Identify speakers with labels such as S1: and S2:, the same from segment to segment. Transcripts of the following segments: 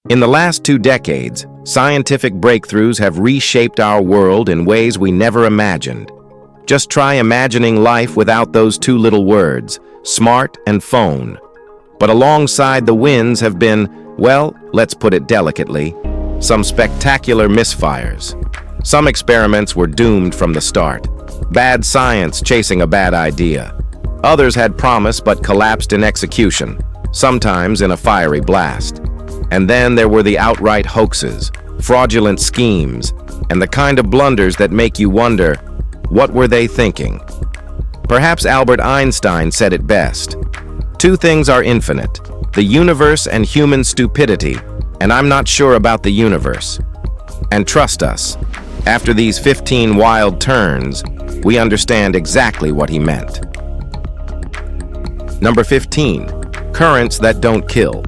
S1: In the last 2 decades, scientific breakthroughs have reshaped our world in ways we never imagined. Just try imagining life without those 2 little words, smart and phone. But alongside the wins have been, well, let's put it delicately, some spectacular misfires. Some experiments were doomed from the start. Bad science chasing a bad idea. Others had promise but collapsed in execution, sometimes in a fiery blast. And then there were the outright hoaxes, fraudulent schemes, and the kind of blunders that make you wonder, what were they thinking? Perhaps Albert Einstein said it best. 2 things are infinite, the universe and human stupidity, and I'm not sure about the universe. And trust us, after these 15 wild turns, we understand exactly what he meant. Number 15, currents that don't kill.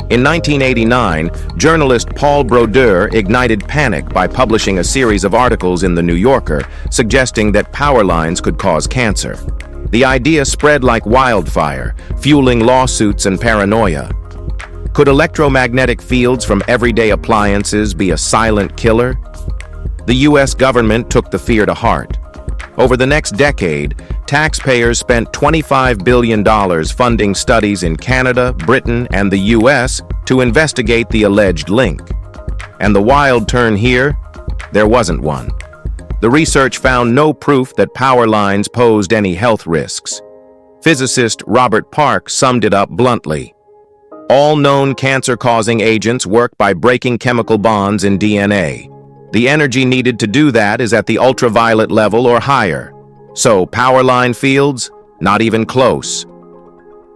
S1: In 1989, journalist Paul Brodeur ignited panic by publishing a series of articles in The New Yorker suggesting that power lines could cause cancer. The idea spread like wildfire, fueling lawsuits and paranoia. Could electromagnetic fields from everyday appliances be a silent killer? The US government took the fear to heart. Over the next decade, taxpayers spent $25 billion funding studies in Canada, Britain, and the US to investigate the alleged link. And the wild turn here? There wasn't one. The research found no proof that power lines posed any health risks. Physicist Robert Park summed it up bluntly. All known cancer-causing agents work by breaking chemical bonds in DNA. The energy needed to do that is at the ultraviolet level or higher. So, power line fields? Not even close.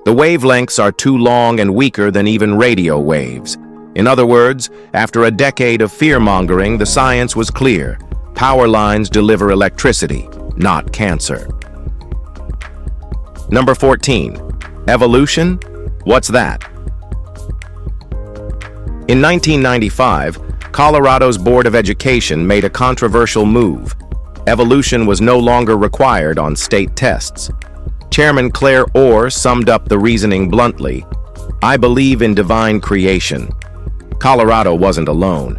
S1: The wavelengths are too long and weaker than even radio waves. In other words, after a decade of fear-mongering, the science was clear. Power lines deliver electricity, not cancer. Number 14. Evolution? What's that? In 1995, Colorado's Board of Education made a controversial move. Evolution was no longer required on state tests. Chairman Claire Orr summed up the reasoning bluntly. I believe in divine creation. Colorado wasn't alone.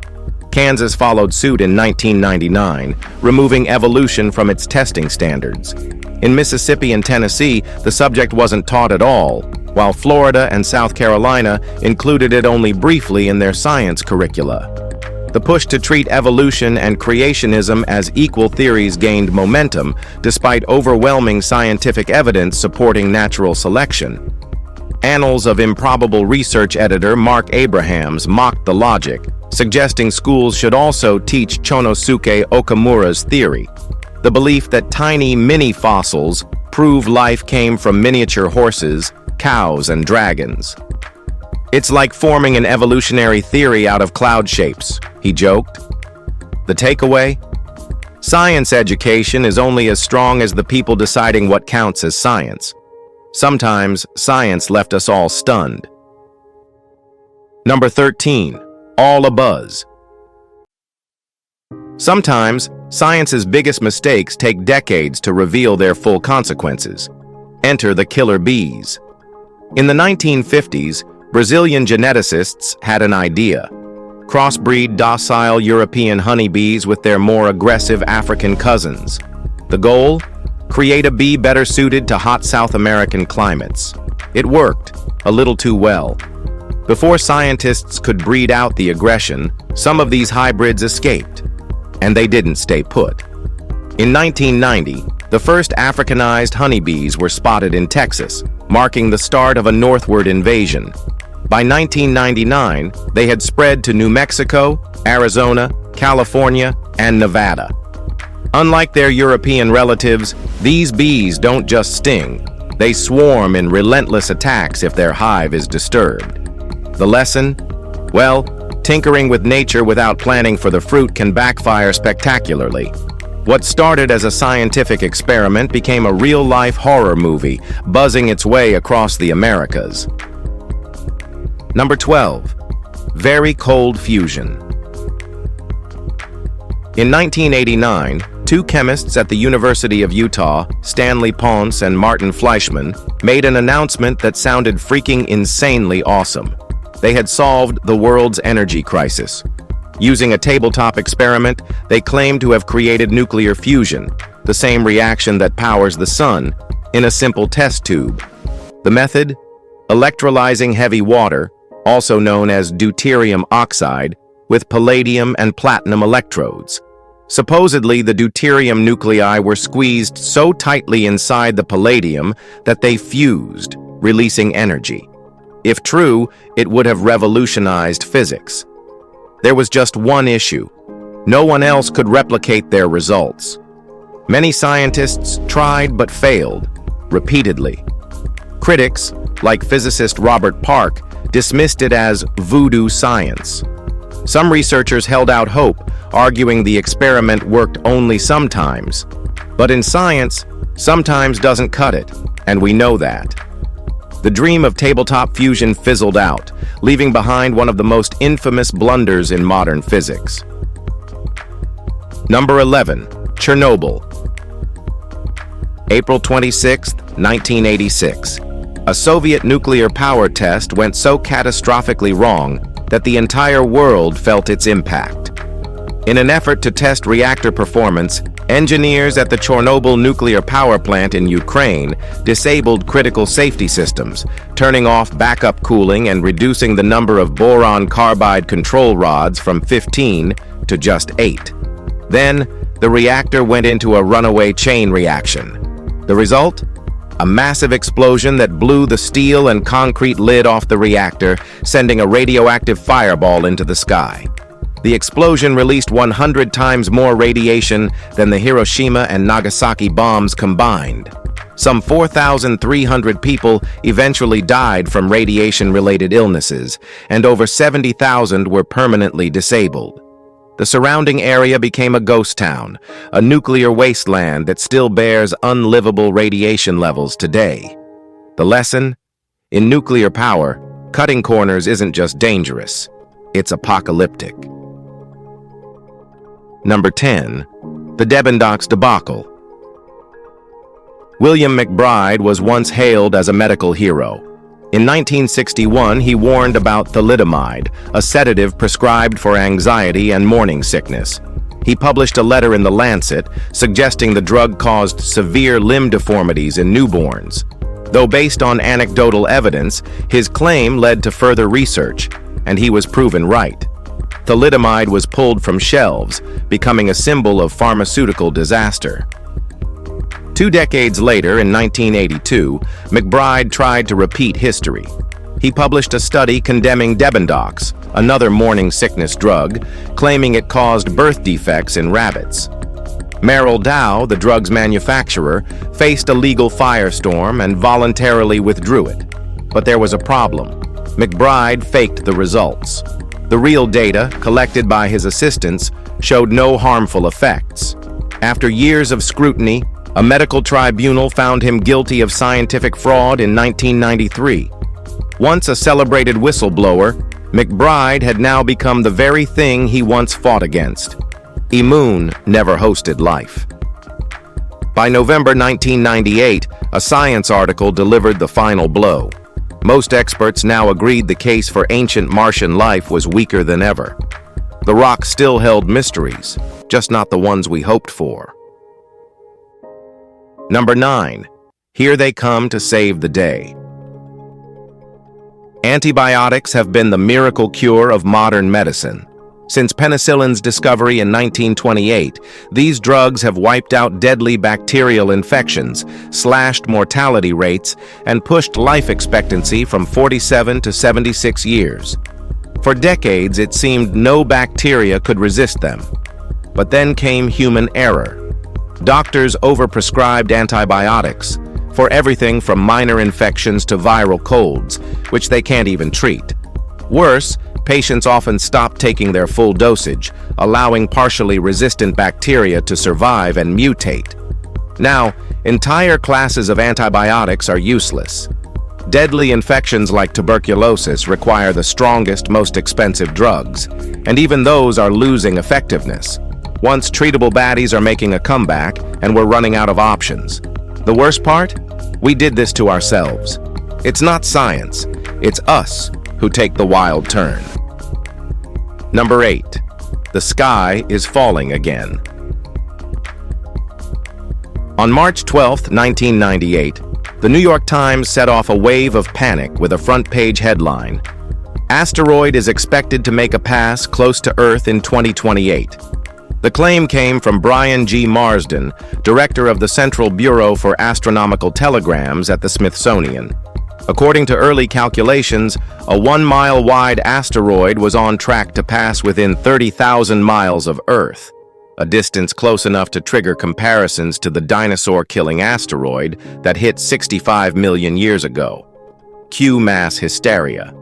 S1: Kansas followed suit in 1999, removing evolution from its testing standards. In Mississippi and Tennessee, the subject wasn't taught at all, while Florida and South Carolina included it only briefly in their science curricula. The push to treat evolution and creationism as equal theories gained momentum, despite overwhelming scientific evidence supporting natural selection. Annals of Improbable Research editor Mark Abrahams mocked the logic, suggesting schools should also teach Chonosuke Okamura's theory, the belief that tiny mini-fossils prove life came from miniature horses, cows, and dragons. It's like forming an evolutionary theory out of cloud shapes, he joked. The takeaway? Science education is only as strong as the people deciding what counts as science. Sometimes, science left us all stunned. Number 13. All a buzz. Sometimes, science's biggest mistakes take decades to reveal their full consequences. Enter the killer bees. In the 1950s, Brazilian geneticists had an idea. Crossbreed docile European honeybees with their more aggressive African cousins. The goal? Create a bee better suited to hot South American climates. It worked, a little too well. Before scientists could breed out the aggression, some of these hybrids escaped. And they didn't stay put. In 1990, the first Africanized honeybees were spotted in Texas, marking the start of a northward invasion. By 1999, they had spread to New Mexico, Arizona, California, and Nevada. Unlike their European relatives, these bees don't just sting. They swarm in relentless attacks if their hive is disturbed. The lesson? Well, tinkering with nature without planning for the fruit can backfire spectacularly. What started as a scientific experiment became a real-life horror movie, buzzing its way across the Americas. Number 12. Very cold fusion. In 1989, 2 chemists at the University of Utah, Stanley Ponce and Martin Fleischmann, made an announcement that sounded freaking insanely awesome. They had solved the world's energy crisis. Using a tabletop experiment, they claimed to have created nuclear fusion, the same reaction that powers the sun, in a simple test tube. The method? Electrolyzing heavy water, also known as deuterium oxide, with palladium and platinum electrodes. Supposedly, the deuterium nuclei were squeezed so tightly inside the palladium that they fused, releasing energy. If true, it would have revolutionized physics. There was just one issue. No one else could replicate their results. Many scientists tried but failed, repeatedly. Critics, like physicist Robert Park, dismissed it as voodoo science. Some researchers held out hope, arguing the experiment worked only sometimes. But in science, sometimes doesn't cut it, and we know that. The dream of tabletop fusion fizzled out, leaving behind one of the most infamous blunders in modern physics. Number 11. Chernobyl. April 26, 1986. A Soviet nuclear power test went so catastrophically wrong that the entire world felt its impact. In an effort to test reactor performance, engineers at the Chernobyl nuclear power plant in Ukraine disabled critical safety systems, turning off backup cooling and reducing the number of boron carbide control rods from 15 to just 8. Then, the reactor went into a runaway chain reaction. The result? A massive explosion that blew the steel and concrete lid off the reactor, sending a radioactive fireball into the sky. The explosion released 100 times more radiation than the Hiroshima and Nagasaki bombs combined. Some 4,300 people eventually died from radiation-related illnesses, and over 70,000 were permanently disabled. The surrounding area became a ghost town, a nuclear wasteland that still bears unlivable radiation levels today. The lesson? In nuclear power, cutting corners isn't just dangerous, it's apocalyptic. Number 10. The Devon Docks debacle. William McBride was once hailed as a medical hero. In 1961, he warned about thalidomide, a sedative prescribed for anxiety and morning sickness. He published a letter in The Lancet suggesting the drug caused severe limb deformities in newborns. Though based on anecdotal evidence, his claim led to further research, and he was proven right. Thalidomide was pulled from shelves, becoming a symbol of pharmaceutical disaster. 2 decades later, in 1982, McBride tried to repeat history. He published a study condemning Debendox, another morning sickness drug, claiming it caused birth defects in rabbits. Merrill Dow, the drug's manufacturer, faced a legal firestorm and voluntarily withdrew it. But there was a problem. McBride faked the results. The real data, collected by his assistants, showed no harmful effects. After years of scrutiny, a medical tribunal found him guilty of scientific fraud in 1993. Once a celebrated whistleblower, McBride had now become the very thing he once fought against. Immune never hosted life. By November 1998, a Science article delivered the final blow. Most experts now agreed the case for ancient Martian life was weaker than ever. The rock still held mysteries, just not the ones we hoped for. Number 9. Here they come to save the day. Antibiotics have been the miracle cure of modern medicine. Since penicillin's discovery in 1928, these drugs have wiped out deadly bacterial infections, slashed mortality rates, and pushed life expectancy from 47 to 76 years. For decades, it seemed no bacteria could resist them. But then came human error. Doctors overprescribed antibiotics for everything from minor infections to viral colds, which they can't even treat. Worse, patients often stop taking their full dosage, allowing partially resistant bacteria to survive and mutate. Now, entire classes of antibiotics are useless. Deadly infections like tuberculosis require the strongest, most expensive drugs, and even those are losing effectiveness. Once treatable baddies are making a comeback, and we're running out of options. The worst part? We did this to ourselves. It's not science, it's us, who take the wild turn. Number 8. The sky is falling again. On March 12, 1998, the New York Times set off a wave of panic with a front-page headline: "Asteroid is expected to make a pass close to Earth in 2028. The claim came from Brian G. Marsden, director of the Central Bureau for Astronomical Telegrams at the Smithsonian. According to early calculations, a 1-mile-wide asteroid was on track to pass within 30,000 miles of Earth, a distance close enough to trigger comparisons to the dinosaur-killing asteroid that hit 65 million years ago. Cue mass hysteria.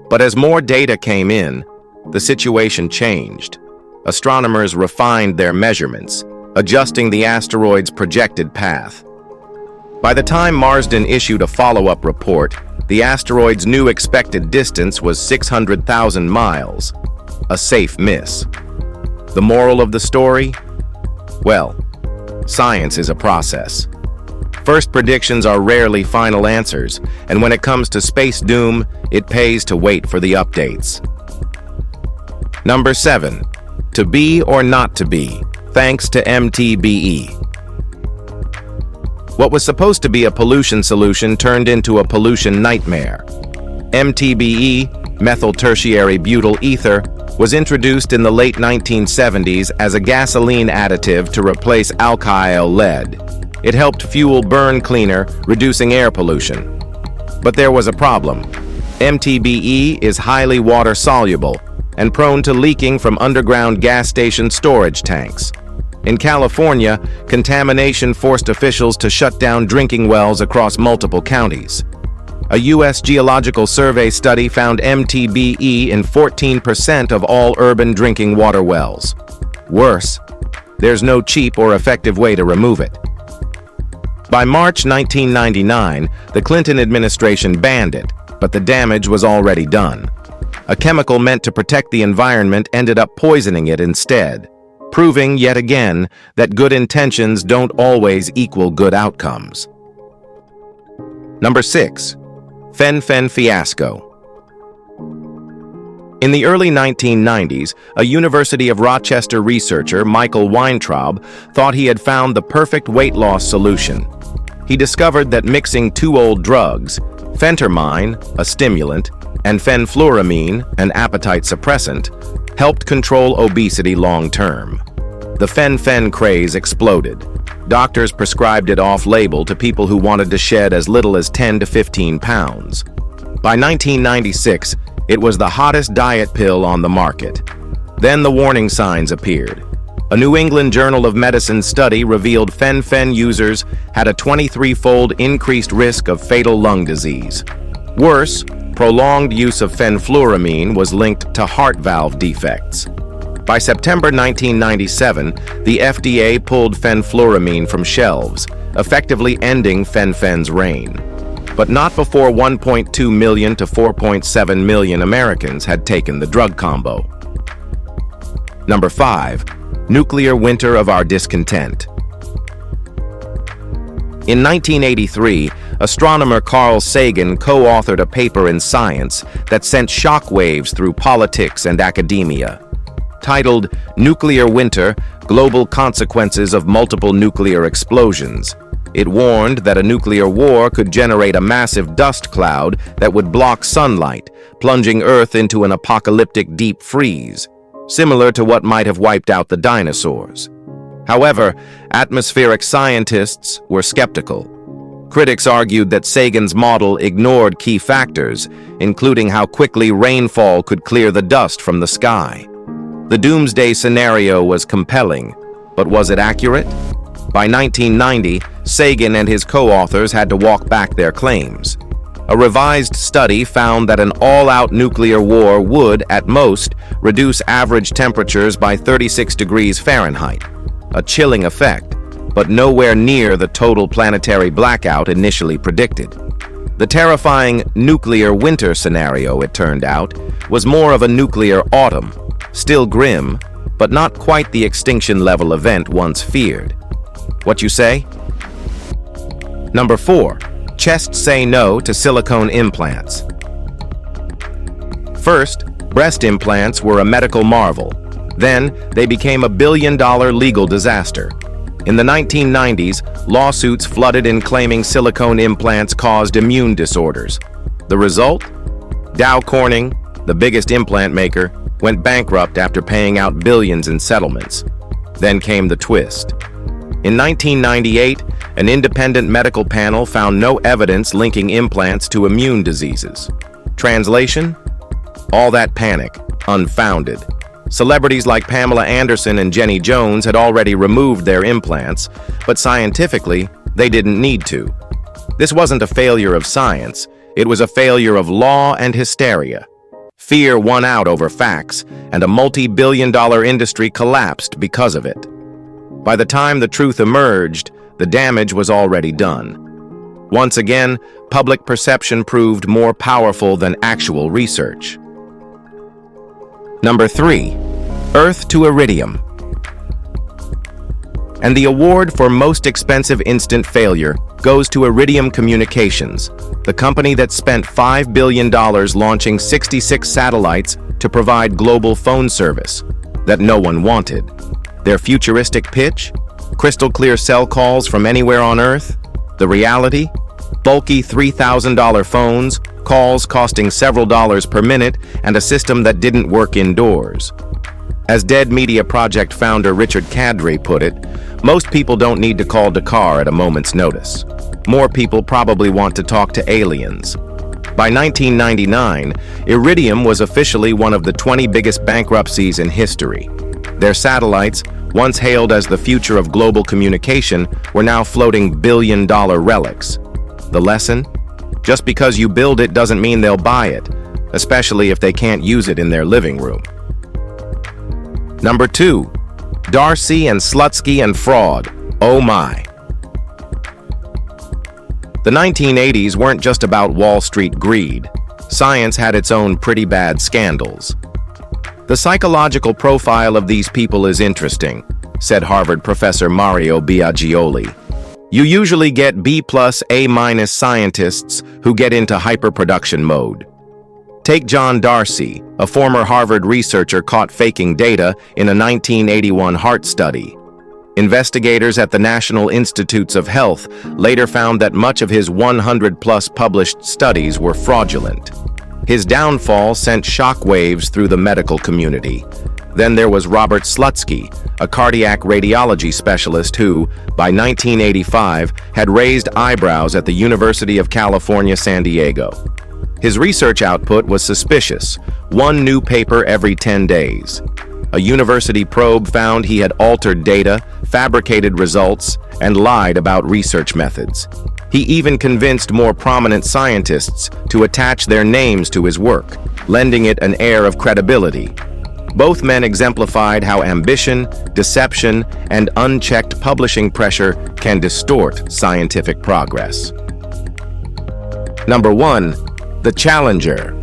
S1: But as more data came in, the situation changed. Astronomers refined their measurements, adjusting the asteroid's projected path. By the time Marsden issued a follow-up report, the asteroid's new expected distance was 600,000 miles, a safe miss. The moral of the story? Well, science is a process. First predictions are rarely final answers, and when it comes to space doom, it pays to wait for the updates. Number 7. To be or not to be, thanks to MTBE. What was supposed to be a pollution solution turned into a pollution nightmare. MTBE, methyl tertiary butyl ether, was introduced in the late 1970s as a gasoline additive to replace alkyl lead. It helped fuel burn cleaner, reducing air pollution. But there was a problem. MTBE is highly water-soluble and prone to leaking from underground gas station storage tanks. In California, contamination forced officials to shut down drinking wells across multiple counties. A U.S. Geological Survey study found MTBE in 14% of all urban drinking water wells. Worse, there's no cheap or effective way to remove it. By March 1999, the Clinton administration banned it, but the damage was already done. A chemical meant to protect the environment ended up poisoning it instead, proving yet again that good intentions don't always equal good outcomes. Number 6. Fen-Phen fiasco. In the early 1990s, a University of Rochester researcher, Michael Weintraub, thought he had found the perfect weight loss solution. He discovered that mixing two old drugs, phentermine, a stimulant, and fenfluramine, an appetite suppressant, helped control obesity long-term. The fen-phen craze exploded. Doctors prescribed it off-label to people who wanted to shed as little as 10 to 15 pounds. By 1996, it was the hottest diet pill on the market. Then the warning signs appeared. A New England Journal of Medicine study revealed fen-phen users had a 23-fold increased risk of fatal lung disease. Worse, prolonged use of fenfluramine was linked to heart valve defects. By September 1997, the FDA pulled fenfluramine from shelves, effectively ending fen-phen's reign. But not before 1.2 million to 4.7 million Americans had taken the drug combo. Number 5. Nuclear winter of our discontent. In 1983, astronomer Carl Sagan co-authored a paper in Science that sent shockwaves through politics and academia. Titled "Nuclear Winter: Global Consequences of Multiple Nuclear Explosions," it warned that a nuclear war could generate a massive dust cloud that would block sunlight, plunging Earth into an apocalyptic deep freeze, similar to what might have wiped out the dinosaurs. However, atmospheric scientists were skeptical. Critics argued that Sagan's model ignored key factors, including how quickly rainfall could clear the dust from the sky. The doomsday scenario was compelling, but was it accurate? By 1990, Sagan and his co-authors had to walk back their claims. A revised study found that an all-out nuclear war would, at most, reduce average temperatures by 36 degrees Fahrenheit, a chilling effect, but nowhere near the total planetary blackout initially predicted. The terrifying nuclear winter scenario, it turned out, was more of a nuclear autumn, still grim, but not quite the extinction-level event once feared. What you say? Number 4. Chests say no to silicone implants. first, breast implants were a medical marvel. Then, they became a billion-dollar legal disaster. In the 1990s, lawsuits flooded in claiming silicone implants caused immune disorders. The result? Dow Corning, the biggest implant maker, went bankrupt after paying out billions in settlements. Then came the twist. In 1998, an independent medical panel found no evidence linking implants to immune diseases. Translation? All that panic, unfounded. Celebrities like Pamela Anderson and Jenny Jones had already removed their implants, but scientifically, they didn't need to. This wasn't a failure of science, it was a failure of law and hysteria. Fear won out over facts, and a multi-billion-dollar industry collapsed because of it. By the time the truth emerged, the damage was already done. Once again, public perception proved more powerful than actual research. Number 3. Earth to Iridium. And the award for most expensive instant failure goes to Iridium Communications, the company that spent $5 billion launching 66 satellites to provide global phone service that no one wanted. Their futuristic pitch? Crystal clear cell calls from anywhere on Earth? The reality? Bulky $3,000 phones, calls costing several dollars per minute, and a system that didn't work indoors. As Dead Media Project founder Richard Kadri put it, most people don't need to call Dakar at a moment's notice. More people probably want to talk to aliens. By 1999, Iridium was officially one of the 20 biggest bankruptcies in history. Their satellites, once hailed as the future of global communication, were now floating billion-dollar relics. The lesson? Just because you build it doesn't mean they'll buy it, especially if they can't use it in their living room. Number 2. Darcy and Slutsky and fraud. Oh my. The 1980s weren't just about Wall Street greed. Science had its own pretty bad scandals. The psychological profile of these people is interesting, said Harvard professor Mario Biaggioli. You usually get B+, A- scientists who get into hyperproduction mode. Take John Darcy, a former Harvard researcher caught faking data in a 1981 heart study. Investigators at the National Institutes of Health later found that much of his 100-plus published studies were fraudulent. His downfall sent shockwaves through the medical community. Then there was Robert Slutsky, a cardiac radiology specialist who, by 1985, had raised eyebrows at the University of California, San Diego. His research output was suspicious, one new paper every 10 days. A university probe found he had altered data, fabricated results, and lied about research methods. He even convinced more prominent scientists to attach their names to his work, lending it an air of credibility. Both men exemplified how ambition, deception, and unchecked publishing pressure can distort scientific progress. Number 1. The Challenger.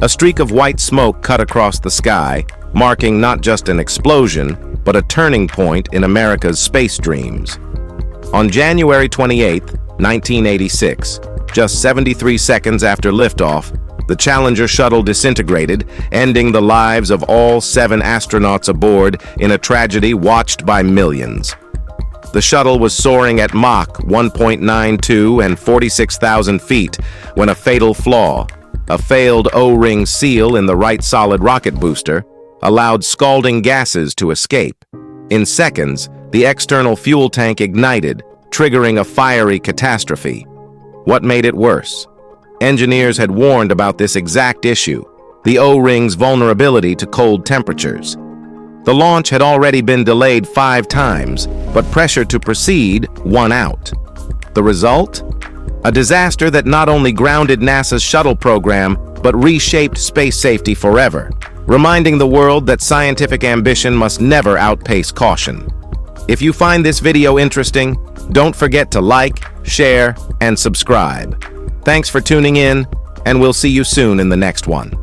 S1: A streak of white smoke cut across the sky, marking not just an explosion, but a turning point in America's space dreams. On January 28, 1986, just 73 seconds after liftoff, the Challenger shuttle disintegrated, ending the lives of all 7 astronauts aboard in a tragedy watched by millions. The shuttle was soaring at Mach 1.92 and 46,000 feet when a fatal flaw, a failed O-ring seal in the right solid rocket booster, allowed scalding gases to escape. In seconds, the external fuel tank ignited, triggering a fiery catastrophe. What made it worse? Engineers had warned about this exact issue, the O-ring's vulnerability to cold temperatures. The launch had already been delayed 5 times, but pressure to proceed won out. The result? A disaster that not only grounded NASA's shuttle program, but reshaped space safety forever, reminding the world that scientific ambition must never outpace caution. If you find this video interesting, don't forget to like, share, and subscribe. Thanks for tuning in, and we'll see you soon in the next one.